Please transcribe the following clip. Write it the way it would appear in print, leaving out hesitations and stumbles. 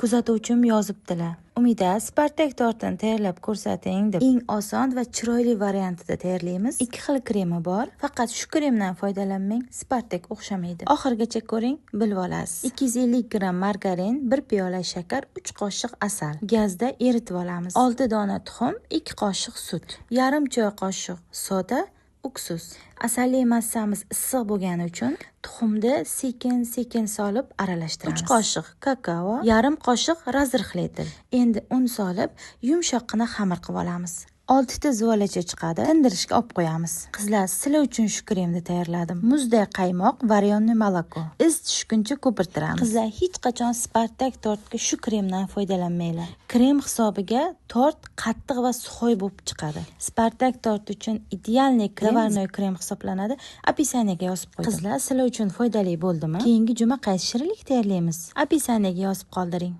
Kuzatuvchim yozibdilar. Umida Spartak tortini tayyorlab ko'rsating deb. Eng oson va chiroyli variantida tayyorlaymiz. 2 xil kremi bor. Faqat shu kremdan foydalanmang, Spartak o'xshamaydi. Oxirigacha ko'ring, bilib olasiz. 250 gram margarin, 1 piyola shakar, 3 qoshiq asal. Gazda eritib olamiz. 6 dona tuxum, 2 qoshiq sut, yarim choy qoshiq soda, uksus. Asalli massamiz issiq bo'lgani uchun tuxumni sekin-sekin solib aralashtiramiz. 3 qoshiq kakao, yarim qoshiq razrixli etil. Endi un solib, yumshoqqina xamir qilib olamiz. 6 ta zuvolacha chiqadi. Tindirishga olib qo'yamiz. Qizlar, sizlar uchun shu kremni tayyorladim. Muzday qaymoq, varyonni moloko. Iz tushguncha ko'pirtiramiz. Qizlar, hech qachon Spartak tortga shu kremdan foydalanmanglar. Krem hisobiga tort qattiq va suxoy bo'lib chiqadi. Spartak tort uchun idealniy zavarnoy krem hisoblanadi. Описаниyaga yozib qo'ydim. Qizlar, sizlar uchun foydali bo'ldimi? Keyingi juma qaysi shirinlik tayyorlaymiz? Описаниyaga yozib qoldiring.